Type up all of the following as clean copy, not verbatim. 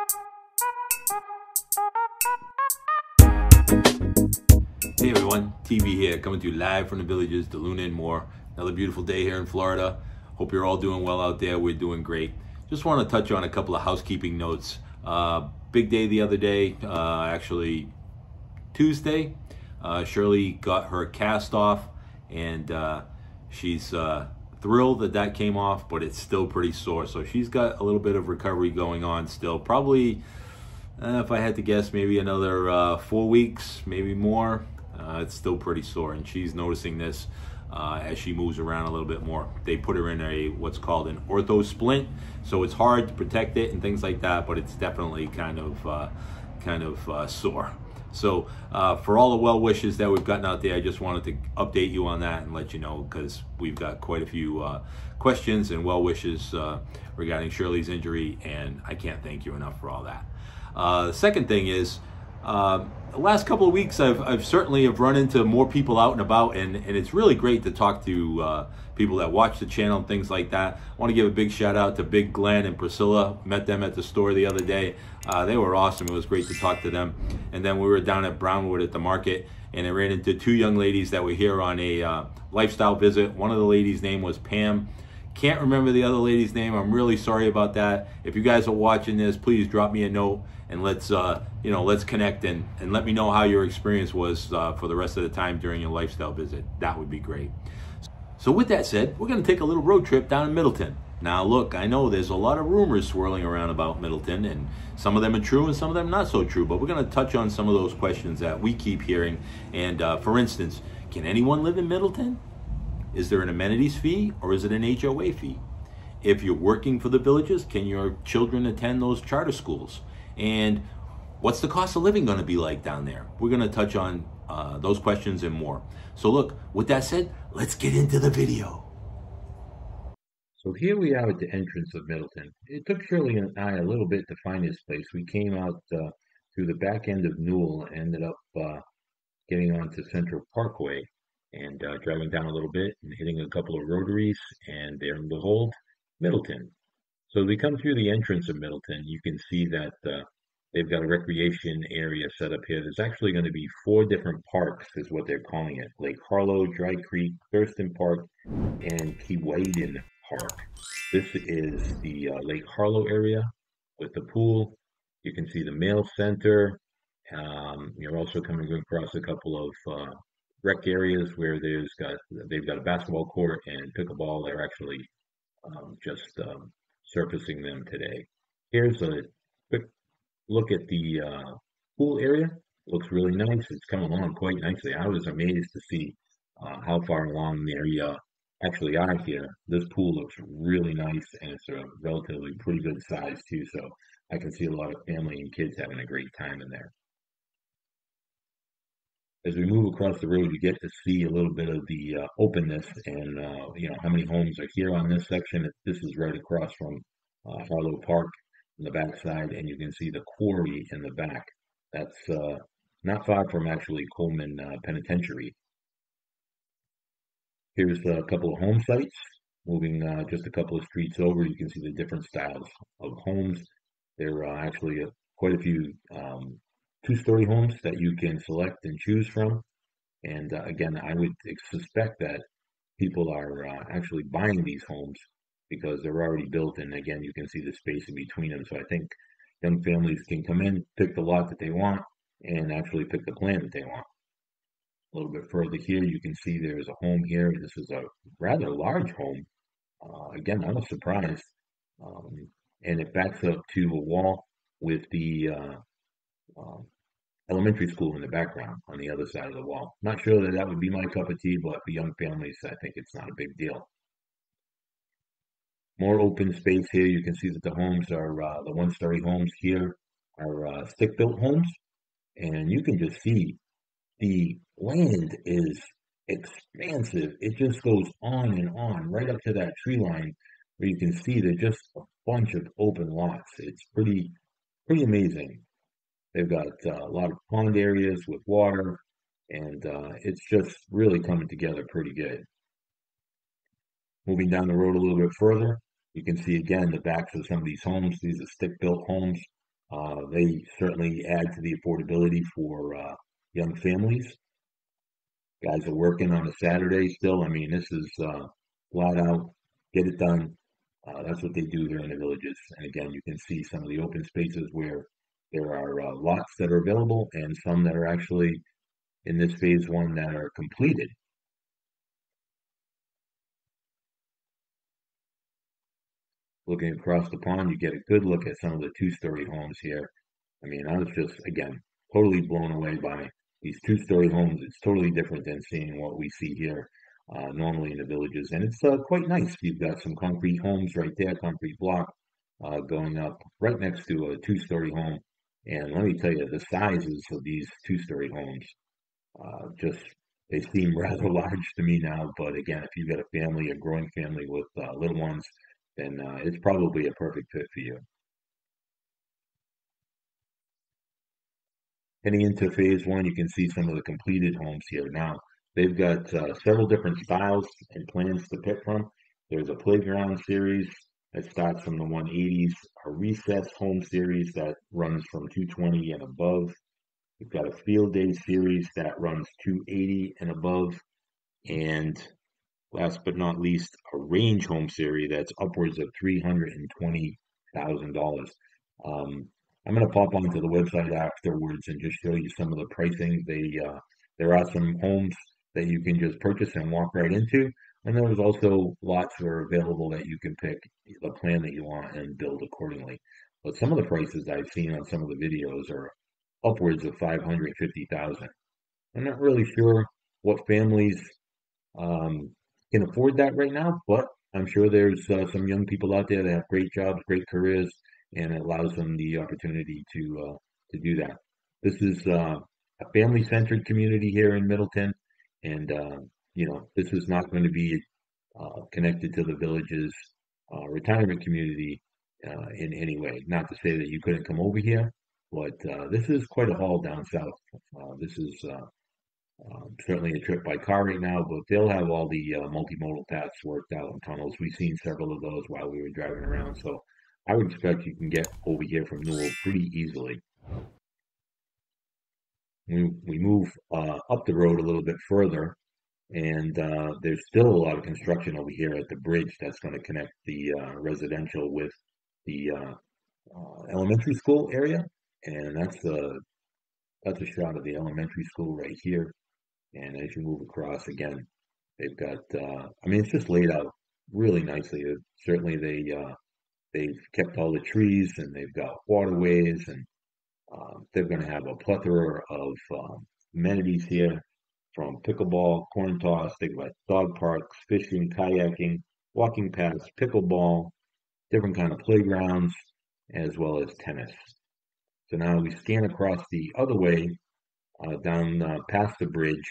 Hey everyone, TV here, coming to you live from the villages, DeLuna and more. Another beautiful day here in Florida. Hope you're all doing well out there. We're doing great. Just want to touch on a couple of housekeeping notes. Big day the other day, actually Tuesday. Shirley got her cast off, and she's thrilled that that came off, but it's still pretty sore. So she's got a little bit of recovery going on still. Probably, if I had to guess, maybe another 4 weeks, maybe more. It's still pretty sore, and she's noticing this as she moves around a little bit more. They put her in a what's called an ortho splint, so it's hard to protect it and things like that, but it's definitely kind of sore. So for all the well wishes that we've gotten out there, I just wanted to update you on that and let you know, because we've got quite a few questions and well wishes regarding Shirley's injury, and I can't thank you enough for all that. The second thing is, the last couple of weeks I've certainly have run into more people out and about, and it's really great to talk to people that watch the channel and things like that. I want to give a big shout out to Big Glenn and Priscilla. Met them at the store the other day. They were awesome. It was great to talk to them. And then we were down at Brownwood at the market, and I ran into two young ladies that were here on a lifestyle visit. One of the ladies' name was Pam. Can't remember the other lady's name. I'm really sorry about that. If you guys are watching this, please drop me a note and let's let's connect and let me know how your experience was for the rest of the time during your lifestyle visit. That would be great. So with that said, we're going to take a little road trip down in Middleton. Now look, I know there's a lot of rumors swirling around about Middleton, and some of them are true and some of them not so true, but we're going to touch on some of those questions that we keep hearing. And for instance, can anyone live in Middleton? Is there an amenities fee, or is it an HOA fee? If you're working for the villages, can your children attend those charter schools? And what's the cost of living going to be like down there? We're going to touch on those questions and more. So look, with that said, let's get into the video. So here we are at the entrance of Middleton. It took Shirley and I a little bit to find this place. We came out through the back end of Newell, ended up getting onto Central Parkway, and driving down a little bit and hitting a couple of rotaries, and there and behold, Middleton. So we come through the entrance of Middleton. You can see that they've got a recreation area set up here. There's actually going to be 4 different parks, is what they're calling it. Lake Harlow, Dry Creek, Thurston Park, and Keewaydin Park. This is the Lake Harlow area with the pool. You can see the mail center. You're also coming across a couple of rec areas where they've got a basketball court and pickleball. They're actually just surfacing them today. Here's a quick look at the pool area. Looks really nice. It's coming along quite nicely. I was amazed to see how far along they actually are here. This pool looks really nice, and it's a relatively pretty good size too, so I can see a lot of family and kids having a great time in there. As we move across the road, you get to see a little bit of the openness and how many homes are here on this section. This is right across from Harlow Park on the back side, and you can see the quarry in the back. That's not far from actually Coleman Penitentiary. Here's a couple of home sites. Moving just a couple of streets over, you can see the different styles of homes. There are actually quite a few 2-story homes that you can select and choose from. And again, I would suspect that people are actually buying these homes because they're already built, and again, you can see the space in between them. So I think young families can come in, pick the lot that they want, and actually pick the plan that they want. A little bit further here, you can see there's a home here. This is a rather large home. Again, I was surprised. And it backs up to a wall with the elementary school in the background on the other side of the wall. Not sure that that would be my cup of tea, but for young families, I think it's not a big deal. More open space here. You can see that the homes are, the 1-story homes here are stick-built homes. And you can just see the land is expansive. It just goes on and on, right up to that tree line, where you can see there's just a bunch of open lots. It's pretty amazing. They've got a lot of pond areas with water, and it's just really coming together pretty good. Moving down the road a little bit further, you can see again the backs of some of these homes. These are stick-built homes. They certainly add to the affordability for young families. Guys are working on a Saturday still. I mean, this is flat out, get it done. That's what they do here in the villages. And again, you can see some of the open spaces where there are lots that are available and some that are actually in this phase one that are completed. Looking across the pond, you get a good look at some of the two-story homes here. I mean, I was just, again, totally blown away by these two-story homes. It's totally different than seeing what we see here normally in the villages. And it's quite nice. You've got some concrete homes right there, concrete block going up right next to a two-story home. And let me tell you, the sizes of these two-story homes just, they seem rather large to me now. But again, if you've got a family, a growing family with little ones, then it's probably a perfect fit for you. Heading into phase one, you can see some of the completed homes here. Now, they've got several different styles and plans to pick from. There's a playground series that starts from the 180s, a recess home series that runs from 220 and above. We've got a field day series that runs 280 and above. And last but not least, a range home series that's upwards of $320,000. I'm going to pop onto the website afterwards and just show you some of the pricing. There are some homes that you can just purchase and walk right into, and there's also lots that are available that you can pick the plan that you want and build accordingly. But some of the prices I've seen on some of the videos are upwards of 550,000. I'm not really sure what families can afford that right now, but I'm sure there's some young people out there that have great jobs, great careers, and it allows them the opportunity to do that. This is a family-centered community here in Middleton, and this is not going to be connected to the village's retirement community in any way. Not to say that you couldn't come over here, but this is quite a haul down south. This is certainly a trip by car right now, but they'll have all the multimodal paths worked out and tunnels. We've seen several of those while we were driving around, so I would expect you can get over here from Newell pretty easily. We move up the road a little bit further, and there's still a lot of construction over here at the bridge that's going to connect the residential with the elementary school area, and that's a shot of the elementary school right here. And as you move across, again, they've got, I mean, it's just laid out really nicely. Certainly they've kept all the trees and they've got waterways and they're going to have a plethora of amenities here from pickleball, corn toss, they've got dog parks, fishing, kayaking, walking paths, pickleball, different kind of playgrounds, as well as tennis. So now we scan across the other way down past the bridge.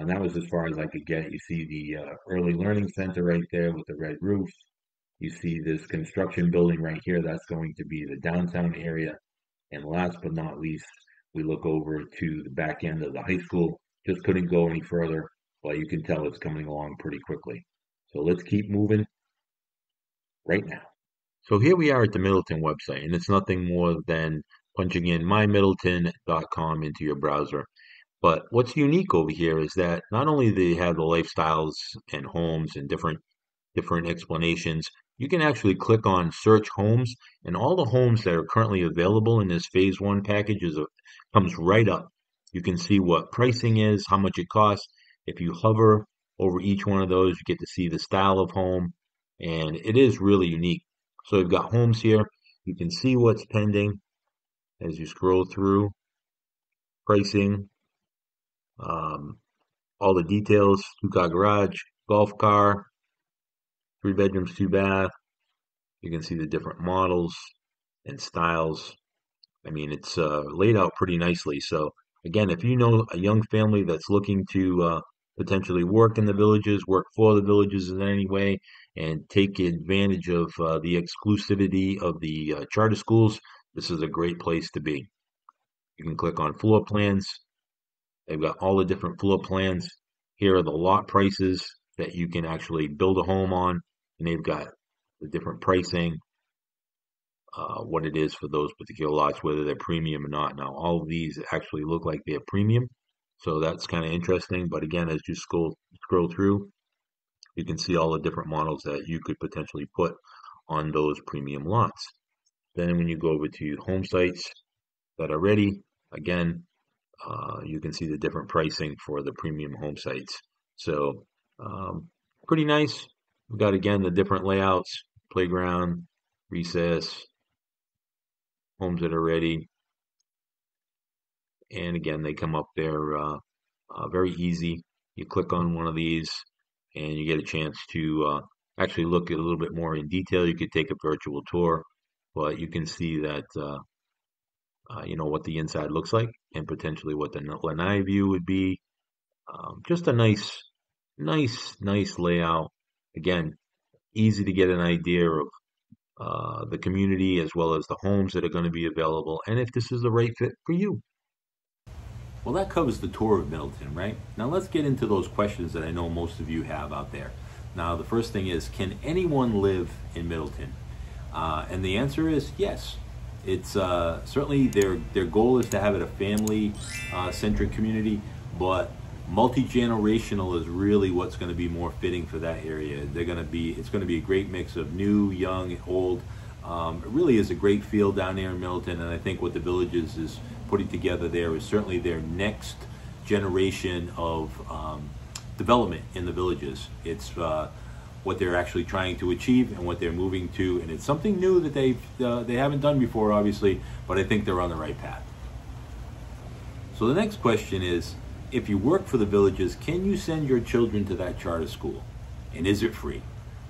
That was as far as I could get. You see the early learning center right there with the red roof. You see this construction building right here. That's going to be the downtown area. And last but not least, we look over to the back end of the high school. Just couldn't go any further, but you can tell it's coming along pretty quickly. So let's keep moving right now. So here we are at the Middleton website, and it's nothing more than punching in mymiddleton.com into your browser. But what's unique over here is that not only do they have the lifestyles and homes and different explanations, you can actually click on search homes, and all the homes that are currently available in this phase one package comes right up. You can see what pricing is, how much it costs. If you hover over each one of those, you get to see the style of home, and it is really unique. So you've got homes here. You can see what's pending as you scroll through, pricing, all the details, 2-car garage, golf car, 3 bedrooms, 2 bath. You can see the different models and styles. I mean, it's laid out pretty nicely. So again, if you know a young family that's looking to potentially work in the villages, work for the villages in any way, and take advantage of the exclusivity of the charter schools, this is a great place to be. You can click on floor plans. They've got all the different floor plans. Here are the lot prices that you can actually build a home on, and they've got the different pricing. what it is for those particular lots, whether they're premium or not. Now, all of these actually look like they're premium, so that's kind of interesting. But again, as you scroll through, you can see all the different models that you could potentially put on those premium lots. Then when you go over to home sites that are ready, again, you can see the different pricing for the premium home sites. So pretty nice. We've got, again, the different layouts: playground, recess, homes that are ready. And again, they come up there very easy. You click on one of these and you get a chance to actually look at a little bit more in detail. You could take a virtual tour, but you can see that what the inside looks like and potentially what the lanai view would be. Just a nice layout. Again, easy to get an idea of the community as well as the homes that are going to be available, and if this is the right fit for you. Well, that covers the tour of Middleton, right? Now let's get into those questions that I know most of you have out there. Now, the first thing is, can anyone live in Middleton? And the answer is yes. It's certainly their goal is to have it a family-centric community, but multi-generational is really what's going to be more fitting for that area. It's going to be a great mix of new, young, old. It really is a great feel down there in Middleton, and I think what the Villages is putting together there is certainly their next generation of development in the Villages. It's what they're actually trying to achieve and what they're moving to, and it's something new that they haven't done before, obviously, but I think they're on the right path. So the next question is, if you work for the Villages, can you send your children to that charter school? And is it free?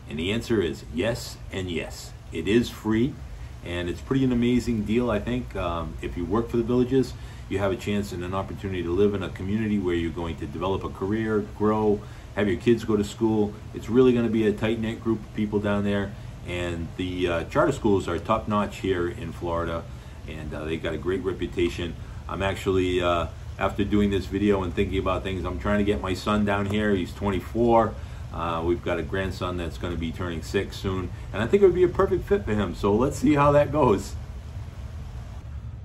And the answer is yes and yes. It is free, and it's pretty an amazing deal, I think. If you work for the Villages, you have a chance and an opportunity to live in a community where you're going to develop a career, grow, have your kids go to school. It's really going to be a tight-knit group of people down there, and the charter schools are top-notch here in Florida, and they've got a great reputation. I'm actually, after doing this video and thinking about things, I'm trying to get my son down here. He's 24. We've got a grandson that's going to be turning 6 soon, and I think it would be a perfect fit for him. So let's see how that goes.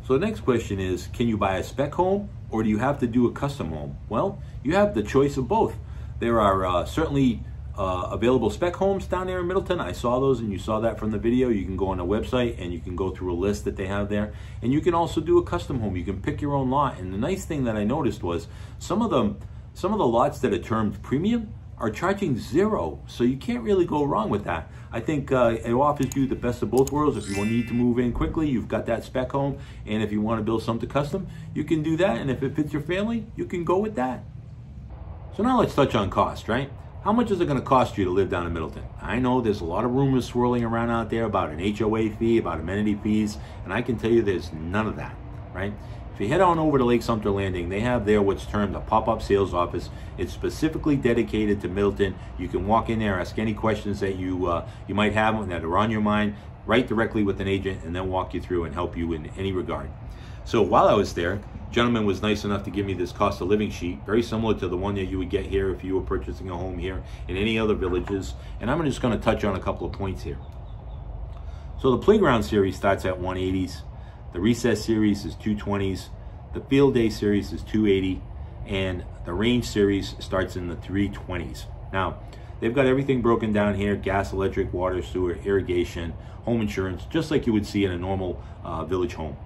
So the next question is, can you buy a spec home or do you have to do a custom home? Well, you have the choice of both. There are certainly available spec homes down there in Middleton. I saw those, and you saw that from the video. You can go on the website and you can go through a list that they have there, and you can also do a custom home. You can pick your own lot, and the nice thing that I noticed was some of the lots that are termed premium are charging $0, so you can't really go wrong with that. I think it offers you the best of both worlds. If you need to move in quickly, you've got that spec home, and if you want to build something custom, you can do that, and if it fits your family, you can go with that. So now let's touch on cost, right? How much is it going to cost you to live down in Middleton? I know there's a lot of rumors swirling around out there about an HOA fee, about amenity fees, and I can tell you there's none of that, right? If you head on over to Lake Sumter Landing, they have there what's termed a pop-up sales office. It's specifically dedicated to Middleton. You can walk in there, ask any questions that you might have that are on your mind, right directly with an agent, and then walk you through and help you in any regard. So while I was there, a gentleman was nice enough to give me this cost of living sheet, very similar to the one that you would get here if you were purchasing a home here in any other villages. And I'm just going to touch on a couple of points here. So the playground series starts at 180s. The recess series is 220s. The field day series is 280. And the range series starts in the 320s. Now, they've got everything broken down here: gas, electric, water, sewer, irrigation, home insurance, just like you would see in a normal village home.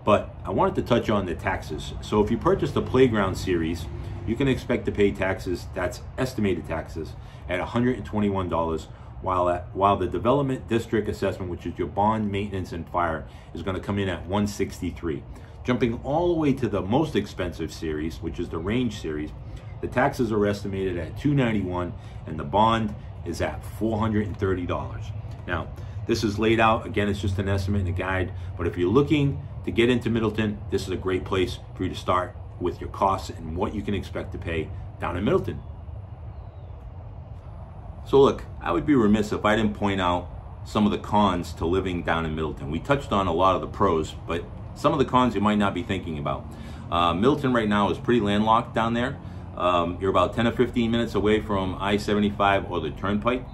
But I wanted to touch on the taxes. So if you purchase the playground series, you can expect to pay taxes, that's estimated taxes, at $121, while the development district assessment, which is your bond, maintenance, and fire, is going to come in at $163. Jumping all the way to the most expensive series, which is the range series, the taxes are estimated at $291, and the bond is at $430. Now, this is laid out, again, it's just an estimate and a guide, but if you're looking to get into Middleton, this is a great place for you to start with your costs and what you can expect to pay down in Middleton. So look, I would be remiss if I didn't point out some of the cons to living down in Middleton. We touched on a lot of the pros, but some of the cons you might not be thinking about. Middleton right now is pretty landlocked down there. You're about 10 or 15 minutes away from I-75 or the Turnpike.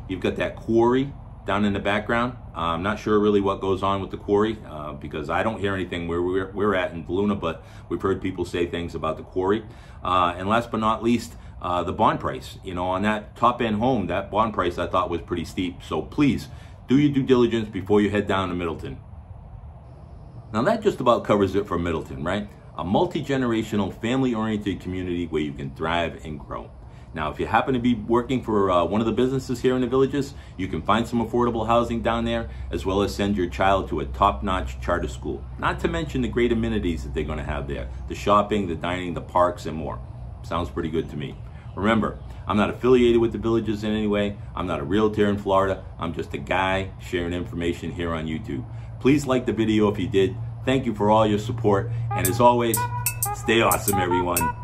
You've got that quarry down in the background. I'm not sure really what goes on with the quarry because I don't hear anything where we're at in Luna, but we've heard people say things about the quarry. And last but not least, the bond price. You know, on that top end home, that bond price I thought was pretty steep. So please do your due diligence before you head down to Middleton. Now that just about covers it for Middleton, right? A multi-generational, family-oriented community where you can thrive and grow. Now, if you happen to be working for one of the businesses here in the Villages, you can find some affordable housing down there, as well as send your child to a top-notch charter school. Not to mention the great amenities that they're going to have there. The shopping, the dining, the parks, and more. Sounds pretty good to me. Remember, I'm not affiliated with the Villages in any way. I'm not a realtor in Florida. I'm just a guy sharing information here on YouTube. Please like the video if you did. Thank you for all your support. And as always, stay awesome, everyone.